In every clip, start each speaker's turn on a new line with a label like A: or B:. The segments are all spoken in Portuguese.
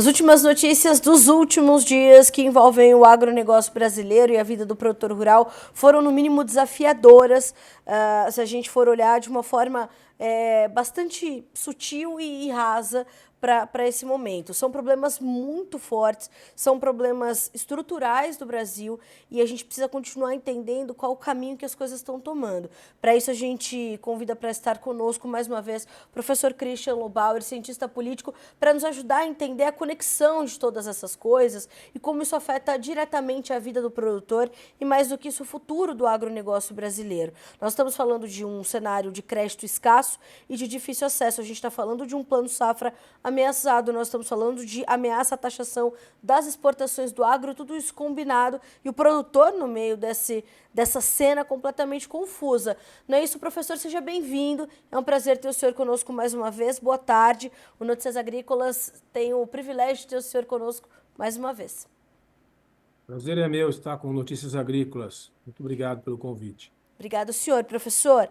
A: As últimas notícias dos últimos dias que envolvem o agronegócio brasileiro e a vida do produtor rural foram, no mínimo, desafiadoras, se a gente for olhar de uma forma bastante sutil e rasa para esse momento. São problemas muito fortes, são problemas estruturais do Brasil e a gente precisa continuar entendendo qual o caminho que as coisas estão tomando. Para isso, a gente convida para estar conosco mais uma vez o professor Christian Lobauer, cientista político, para nos ajudar a entender a conexão de todas essas coisas e como isso afeta diretamente a vida do produtor e, mais do que isso, o futuro do agronegócio brasileiro. Nós estamos falando de um cenário de crédito escasso e de difícil acesso. A gente está falando de um plano safra ameaçado, nós estamos falando de ameaça à taxação das exportações do agro, tudo isso combinado e o produtor no meio dessa cena completamente confusa. Não é isso, professor? Seja bem-vindo. É um prazer ter o senhor conosco mais uma vez. Boa tarde. O Notícias Agrícolas tem o privilégio de ter o senhor conosco mais uma vez.
B: Prazer é meu estar com Notícias Agrícolas. Muito obrigado pelo convite.
A: Obrigado, senhor. Professor,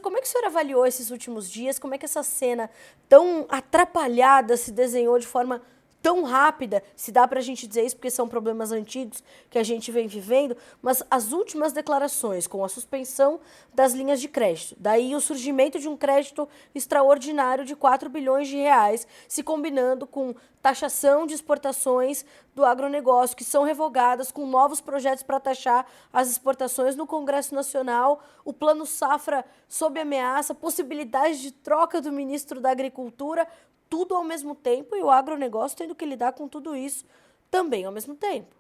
A: como é que o senhor avaliou esses últimos dias? Como é que essa cena tão atrapalhada se desenhou de forma tão rápida? Se dá para a gente dizer isso, porque são problemas antigos que a gente vem vivendo, mas as últimas declarações com a suspensão das linhas de crédito, daí o surgimento de um crédito extraordinário de 4 bilhões de reais, se combinando com taxação de exportações do agronegócio, que são revogadas com novos projetos para taxar as exportações no Congresso Nacional, o Plano Safra sob ameaça, possibilidade de troca do ministro da Agricultura, tudo ao mesmo tempo e o agronegócio tendo que lidar com tudo isso também ao mesmo tempo.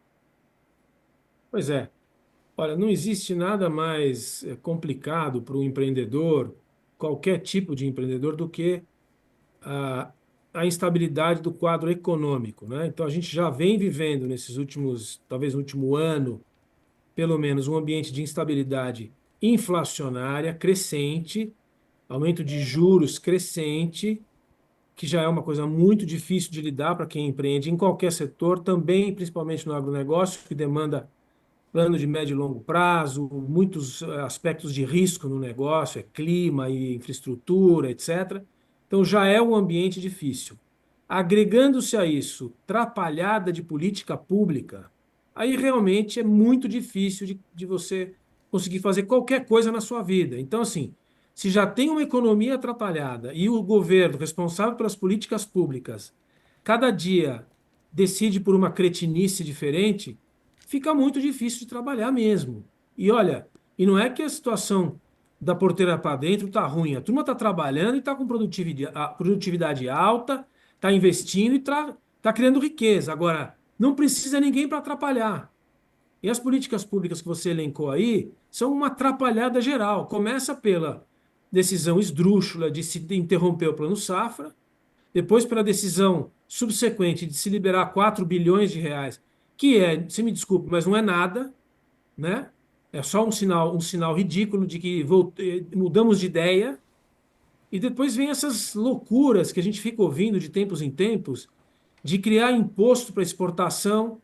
B: Pois é, olha, não existe nada mais complicado para um empreendedor, qualquer tipo de empreendedor, do que a, a instabilidade do quadro econômico, né? Então a gente já vem vivendo nesses últimos, talvez no último ano, pelo menos, um ambiente de instabilidade inflacionária crescente, aumento de juros crescente, que já é uma coisa muito difícil de lidar para quem empreende em qualquer setor, também, principalmente no agronegócio, que demanda plano de médio e longo prazo, muitos aspectos de risco no negócio, é clima e infraestrutura, etc. Então já é um ambiente difícil. Agregando-se a isso, trapalhada de política pública, aí realmente é muito difícil de você conseguir fazer qualquer coisa na sua vida. Então, assim, se já tem uma economia atrapalhada e o governo responsável pelas políticas públicas cada dia decide por uma cretinice diferente, fica muito difícil de trabalhar mesmo. E olha, e não é que a situação da porteira para dentro está ruim, a turma está trabalhando e está com produtividade alta, está investindo e está criando riqueza. Agora, não precisa ninguém para atrapalhar. E as políticas públicas que você elencou aí são uma atrapalhada geral. Começa pela decisão esdrúxula de se interromper o Plano Safra, depois pela decisão subsequente de se liberar 4 bilhões de reais, que é, se me desculpe, mas não é nada, né? É só um sinal ridículo de que mudamos de ideia. E depois vem essas loucuras que a gente fica ouvindo de tempos em tempos, de criar imposto para exportação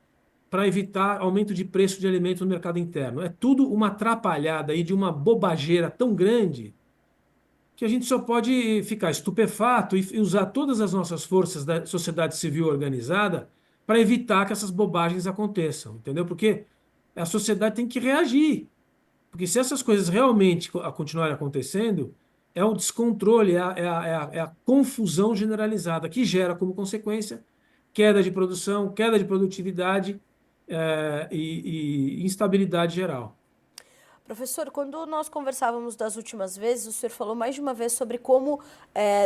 B: para evitar aumento de preço de alimentos no mercado interno. É tudo uma atrapalhada aí de uma bobageira tão grande que a gente só pode ficar estupefato e usar todas as nossas forças da sociedade civil organizada para evitar que essas bobagens aconteçam, entendeu? Porque a sociedade tem que reagir. Porque se essas coisas realmente continuarem acontecendo, é o descontrole, é a confusão generalizada que gera como consequência queda de produção, queda de produtividade e instabilidade geral.
A: Professor, quando nós conversávamos das últimas vezes, o senhor falou mais de uma vez sobre como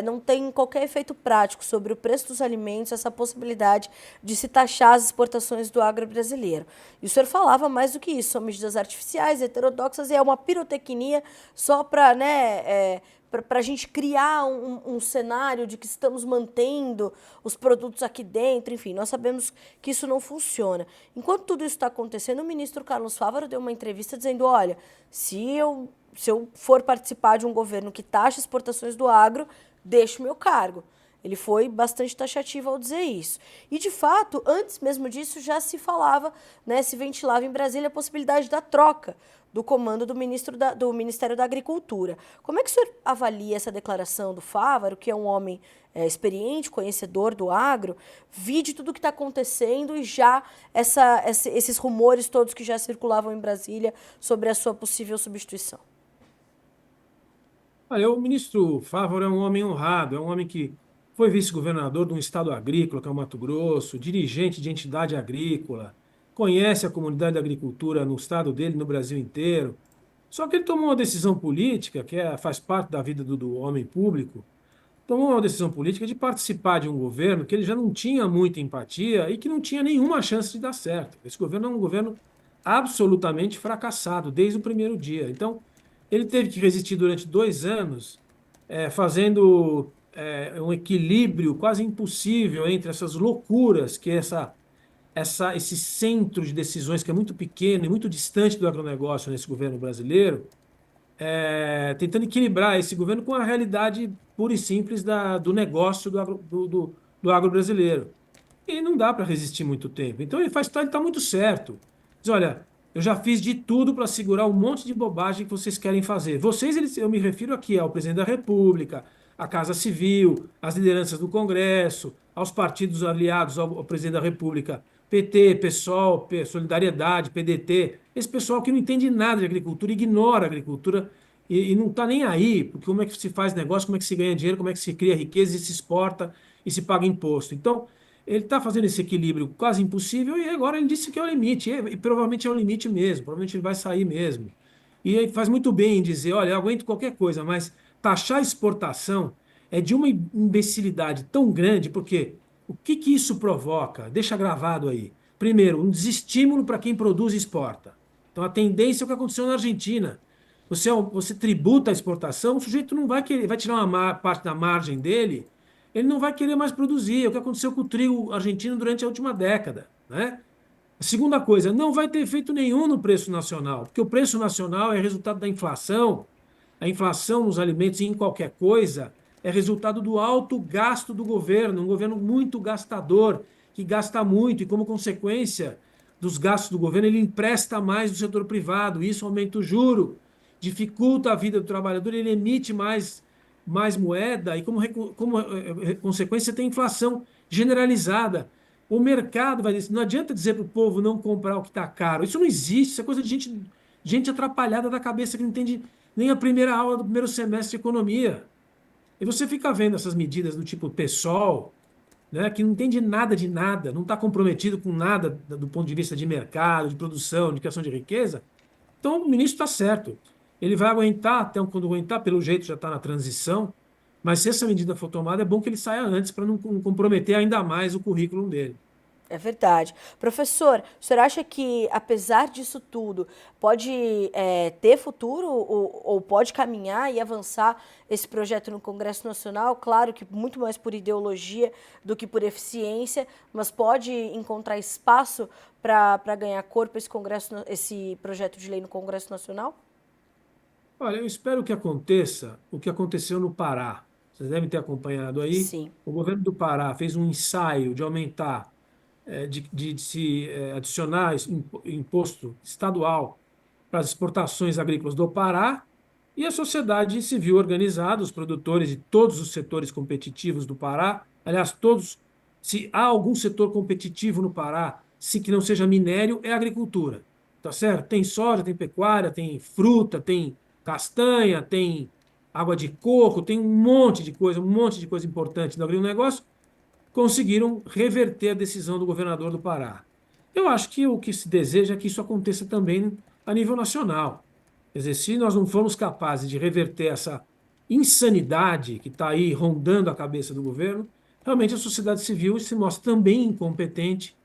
A: não tem qualquer efeito prático sobre o preço dos alimentos, essa possibilidade de se taxar as exportações do agro brasileiro. E o senhor falava mais do que isso, são medidas artificiais, heterodoxas, e é uma pirotecnia só para para a gente criar um cenário de que estamos mantendo os produtos aqui dentro, enfim, nós sabemos que isso não funciona. Enquanto tudo isso está acontecendo, o ministro Carlos Fávaro deu uma entrevista dizendo, olha, se eu for participar de um governo que taxa exportações do agro, deixo o meu cargo. Ele foi bastante taxativo ao dizer isso. E, de fato, antes mesmo disso, já se falava, né, se ventilava em Brasília a possibilidade da troca do comando do Ministério da Agricultura. Como é que o senhor avalia essa declaração do Fávaro, que é um homem experiente, conhecedor do agro, vide tudo o que está acontecendo e já esses rumores todos que já circulavam em Brasília sobre a sua possível substituição?
B: Olha, o ministro Fávaro é um homem honrado, é um homem que foi vice-governador de um estado agrícola, que é o Mato Grosso, dirigente de entidade agrícola, conhece a comunidade da agricultura no estado dele, no Brasil inteiro. Só que ele tomou uma decisão política, faz parte da vida do homem público, tomou uma decisão política de participar de um governo que ele já não tinha muita empatia e que não tinha nenhuma chance de dar certo. Esse governo é um governo absolutamente fracassado desde o primeiro dia. Então, ele teve que resistir durante 2 anos, fazendo um equilíbrio quase impossível entre essas loucuras que esse centro de decisões que é muito pequeno e muito distante do agronegócio nesse governo brasileiro, tentando equilibrar esse governo com a realidade pura e simples do negócio do agro brasileiro. E não dá para resistir muito tempo. Então ele está muito certo. Diz, olha, eu já fiz de tudo para segurar um monte de bobagem que vocês querem fazer. Eu me refiro aqui ao presidente da República, à Casa Civil, às lideranças do Congresso, aos partidos aliados ao presidente da República, PT, PSOL, Solidariedade, PDT, esse pessoal que não entende nada de agricultura, ignora a agricultura e não está nem aí, porque como é que se faz negócio, como é que se ganha dinheiro, como é que se cria riqueza e se exporta e se paga imposto. Então, ele está fazendo esse equilíbrio quase impossível e agora ele disse que é o limite, e provavelmente é o limite mesmo, provavelmente ele vai sair mesmo. E ele faz muito bem em dizer, olha, eu aguento qualquer coisa, mas taxar a exportação é de uma imbecilidade tão grande, porque o que isso provoca? Deixa gravado aí. Primeiro, um desestímulo para quem produz e exporta. Então a tendência é o que aconteceu na Argentina. Você tributa a exportação, o sujeito não vai querer, vai tirar uma parte da margem dele, ele não vai querer mais produzir. É o que aconteceu com o trigo argentino durante a última década, né? A segunda coisa, não vai ter efeito nenhum no preço nacional, porque o preço nacional é resultado da inflação. A inflação nos alimentos e em qualquer coisa é resultado do alto gasto do governo, um governo muito gastador, que gasta muito, e como consequência dos gastos do governo, ele empresta mais do setor privado, isso aumenta o juro, dificulta a vida do trabalhador, ele emite mais moeda, e como consequência tem inflação generalizada. O mercado vai dizer, não adianta dizer para o povo não comprar o que está caro. Isso não existe, isso é coisa de gente atrapalhada da cabeça que não entende nem a primeira aula do primeiro semestre de economia. E você fica vendo essas medidas do tipo PSOL, né, que não entende nada de nada, não está comprometido com nada do ponto de vista de mercado, de produção, de criação de riqueza. Então o ministro está certo. Ele vai aguentar até quando aguentar, pelo jeito já está na transição, mas se essa medida for tomada, é bom que ele saia antes para não comprometer ainda mais o currículo dele.
A: É verdade. Professor, o senhor acha que, apesar disso tudo, pode ter futuro ou pode caminhar e avançar esse projeto no Congresso Nacional? Claro que muito mais por ideologia do que por eficiência, mas pode encontrar espaço para ganhar corpo esse projeto de lei no Congresso Nacional?
B: Olha, eu espero que aconteça o que aconteceu no Pará. Vocês devem ter acompanhado aí.
A: Sim.
B: O governo do Pará fez um ensaio de aumentar, de se adicionar imposto estadual para as exportações agrícolas do Pará, e a sociedade civil organizada, os produtores de todos os setores competitivos do Pará, aliás, todos, se há algum setor competitivo no Pará, se que não seja minério, é agricultura. Tá certo? Tem soja, tem pecuária, tem fruta, tem castanha, tem água de coco, tem um monte de coisa importante do agronegócio, conseguiram reverter a decisão do governador do Pará. Eu acho que o que se deseja é que isso aconteça também a nível nacional. Quer dizer, se nós não formos capazes de reverter essa insanidade que está aí rondando a cabeça do governo, realmente a sociedade civil se mostra também incompetente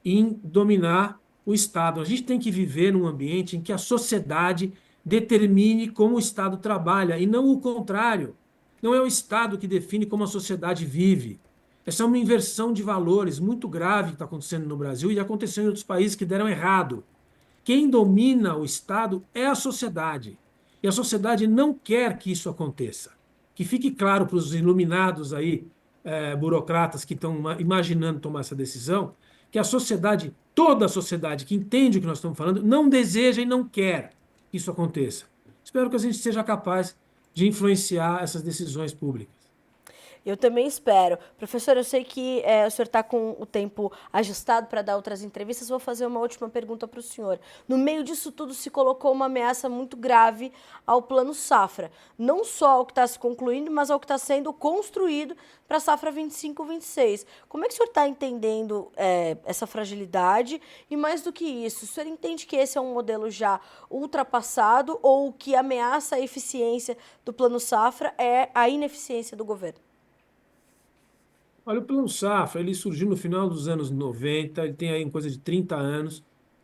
B: em dominar o Estado. A gente tem que viver num ambiente em que a sociedade determine como o Estado trabalha e não o contrário. Não é o Estado que define como a sociedade vive. Essa é uma inversão de valores muito grave que está acontecendo no Brasil e aconteceu em outros países que deram errado. Quem domina o Estado é a sociedade. E a sociedade não quer que isso aconteça. Que fique claro para os iluminados aí, burocratas que estão imaginando tomar essa decisão, que a sociedade, toda a sociedade que entende o que nós estamos falando, não deseja e não quer que que isso aconteça. Espero que a gente seja capaz de influenciar essas decisões públicas.
A: Eu também espero. Professor, eu sei que o senhor está com o tempo ajustado para dar outras entrevistas. Vou fazer uma última pergunta para o senhor. No meio disso tudo se colocou uma ameaça muito grave ao Plano Safra. Não só ao que está se concluindo, mas ao que está sendo construído para a safra 25-26. Como é que o senhor está entendendo essa fragilidade? E mais do que isso, o senhor entende que esse é um modelo já ultrapassado ou que ameaça a eficiência do Plano Safra é a ineficiência do governo?
B: Olha, o Plano Safra, ele surgiu no final dos anos 90, ele tem aí uma coisa de 30 anos,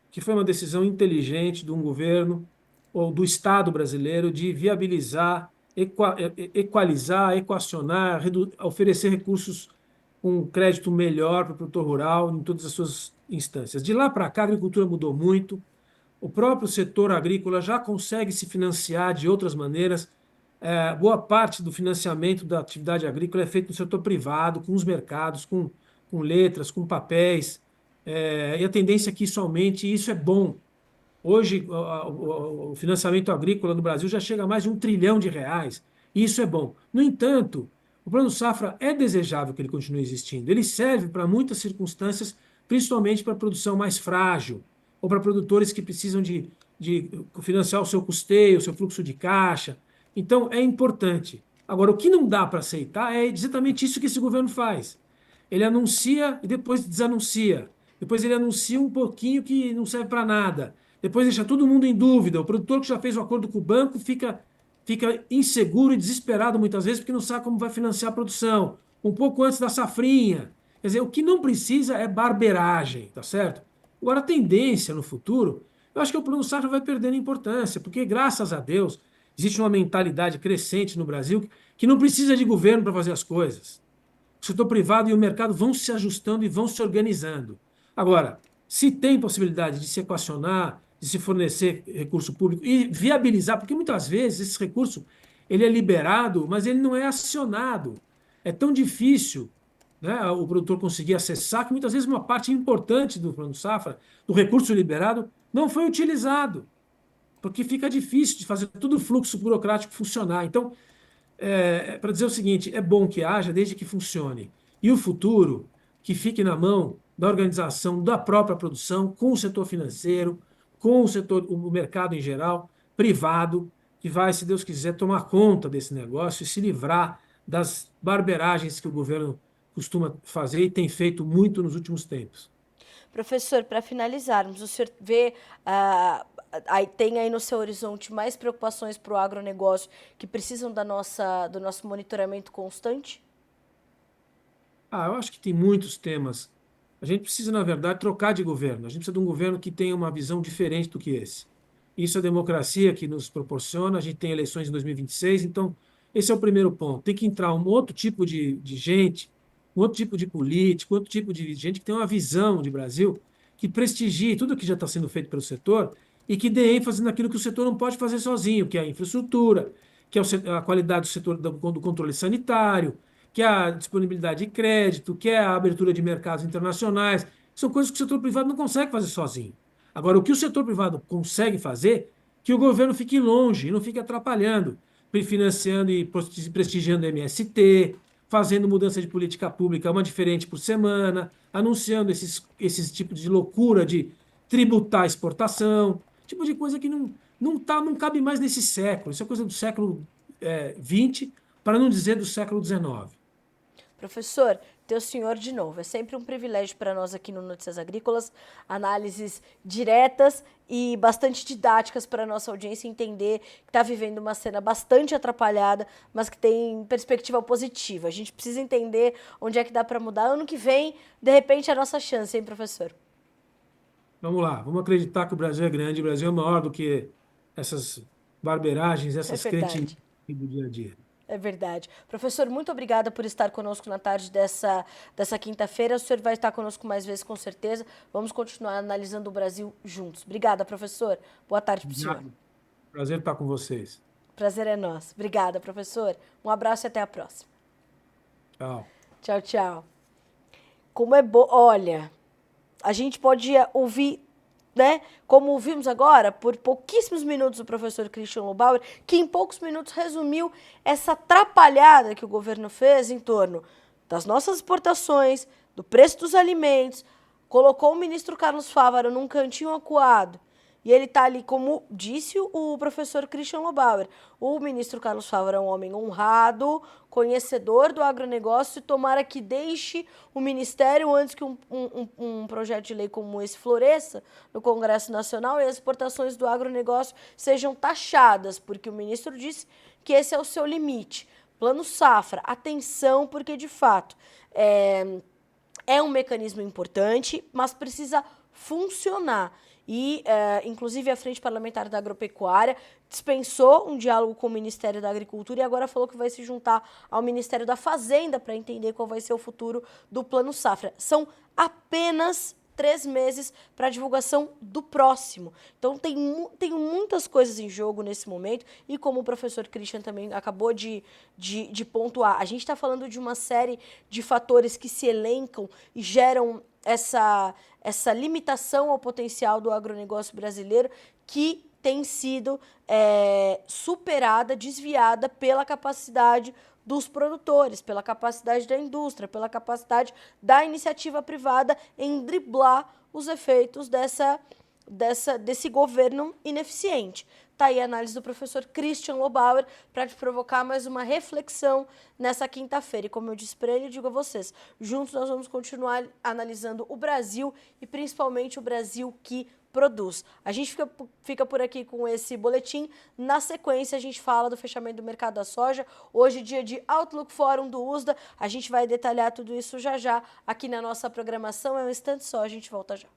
B: que foi uma decisão inteligente de um governo ou do Estado brasileiro de viabilizar, equalizar, equacionar, oferecer recursos com crédito melhor para o produtor rural em todas as suas instâncias. De lá para cá, a agricultura mudou muito, o próprio setor agrícola já consegue se financiar de outras maneiras. Boa parte do financiamento da atividade agrícola é feito no setor privado, com os mercados, com letras, com papéis. E a tendência é que isso aumente, e isso é bom. Hoje, o financiamento agrícola no Brasil já chega a mais de R$ 1 trilhão, e isso é bom. No entanto, o Plano Safra é desejável que ele continue existindo. Ele serve para muitas circunstâncias, principalmente para a produção mais frágil, ou para produtores que precisam de financiar o seu custeio, o seu fluxo de caixa. Então, é importante. Agora, o que não dá para aceitar é exatamente isso que esse governo faz. Ele anuncia e depois desanuncia. Depois ele anuncia um pouquinho que não serve para nada. Depois deixa todo mundo em dúvida. O produtor que já fez o acordo com o banco fica inseguro e desesperado muitas vezes porque não sabe como vai financiar a produção. Um pouco antes da safrinha. Quer dizer, o que não precisa é barberagem, tá certo? Agora, a tendência no futuro, eu acho que o plano safra vai perdendo importância, porque graças a Deus existe uma mentalidade crescente no Brasil que não precisa de governo para fazer as coisas. O setor privado e o mercado vão se ajustando e vão se organizando. Agora, se tem possibilidade de se equacionar, de se fornecer recurso público e viabilizar, porque muitas vezes esse recurso ele é liberado, mas ele não é acionado. É tão difícil, né, o produtor conseguir acessar que muitas vezes uma parte importante do plano safra, do recurso liberado, não foi utilizado, porque fica difícil de fazer todo o fluxo burocrático funcionar. Então, para dizer o seguinte, é bom que haja desde que funcione. E o futuro, que fique na mão da organização da própria produção, com o setor financeiro, com o setor, o mercado em geral, privado, que vai, se Deus quiser, tomar conta desse negócio e se livrar das barberagens que o governo costuma fazer e tem feito muito nos últimos tempos.
A: Professor, para finalizarmos, o senhor vê, tem aí no seu horizonte mais preocupações para o agronegócio que precisam do nosso monitoramento constante?
B: Eu acho que tem muitos temas. A gente precisa, na verdade, trocar de governo. A gente precisa de um governo que tenha uma visão diferente do que esse. Isso é a democracia que nos proporciona. A gente tem eleições em 2026, então esse é o primeiro ponto. Tem que entrar um outro tipo de gente, um outro tipo de político, outro tipo de gente que tem uma visão de Brasil, que prestigie tudo que já está sendo feito pelo setor e que dê ênfase naquilo que o setor não pode fazer sozinho, que é a infraestrutura, que é a qualidade do setor do controle sanitário, que é a disponibilidade de crédito, que é a abertura de mercados internacionais. São coisas que o setor privado não consegue fazer sozinho. Agora, o que o setor privado consegue fazer, que o governo fique longe e não fique atrapalhando, financiando e prestigiando o MST, fazendo mudança de política pública uma diferente por semana, anunciando esses tipos de loucura de tributar a exportação, tipo de coisa que não cabe mais nesse século. Isso é coisa do século XX, para não dizer do século XIX.
A: Professor, ter o senhor de novo. É sempre um privilégio para nós aqui no Notícias Agrícolas, análises diretas e bastante didáticas para a nossa audiência entender que está vivendo uma cena bastante atrapalhada, mas que tem perspectiva positiva. A gente precisa entender onde é que dá para mudar. Ano que vem, de repente, é a nossa chance, hein, professor?
B: Vamos lá, vamos acreditar que o Brasil é grande, o Brasil é maior do que essas barberagens,
A: É
B: essas cretinices
A: verdade.
B: do dia a dia.
A: É verdade. Professor, muito obrigada por estar conosco na tarde dessa quinta-feira. O senhor vai estar conosco mais vezes, com certeza. Vamos continuar analisando o Brasil juntos. Obrigada, professor. Boa tarde para o senhor.
B: Obrigado. Prazer estar com vocês.
A: Prazer é nosso. Obrigada, professor. Um abraço e até a próxima.
B: Tchau.
A: Tchau, tchau. Como é bom. Olha, a gente pode ouvir né, como vimos agora, por pouquíssimos minutos o professor Christian Lobauer, que em poucos minutos resumiu essa atrapalhada que o governo fez em torno das nossas exportações, do preço dos alimentos, colocou o ministro Carlos Fávaro num cantinho acuado. E ele está ali, como disse o professor Christian Lobauer, o ministro Carlos Fávaro é um homem honrado, conhecedor do agronegócio, e tomara que deixe o ministério antes que um projeto de lei como esse floresça no Congresso Nacional e as exportações do agronegócio sejam taxadas, porque o ministro disse que esse é o seu limite. Plano Safra, atenção, porque de fato é um mecanismo importante, mas precisa funcionar. E, inclusive, a Frente Parlamentar da Agropecuária dispensou um diálogo com o Ministério da Agricultura e agora falou que vai se juntar ao Ministério da Fazenda para entender qual vai ser o futuro do Plano Safra. São apenas 3 meses para a divulgação do próximo. Então, tem muitas coisas em jogo nesse momento e, como o professor Christian também acabou de pontuar, a gente está falando de uma série de fatores que se elencam e geram essa limitação ao potencial do agronegócio brasileiro que tem sido superada, desviada pela capacidade dos produtores, pela capacidade da indústria, pela capacidade da iniciativa privada em driblar os efeitos desse governo ineficiente. Está aí a análise do professor Christian Lobauer para te provocar mais uma reflexão nessa quinta-feira. E como eu disse para ele, eu digo a vocês, juntos nós vamos continuar analisando o Brasil e principalmente o Brasil que produz. A gente fica por aqui com esse boletim. Na sequência, a gente fala do fechamento do mercado da soja. Hoje, dia de Outlook Fórum do USDA. A gente vai detalhar tudo isso já aqui na nossa programação. É um instante só, a gente volta já.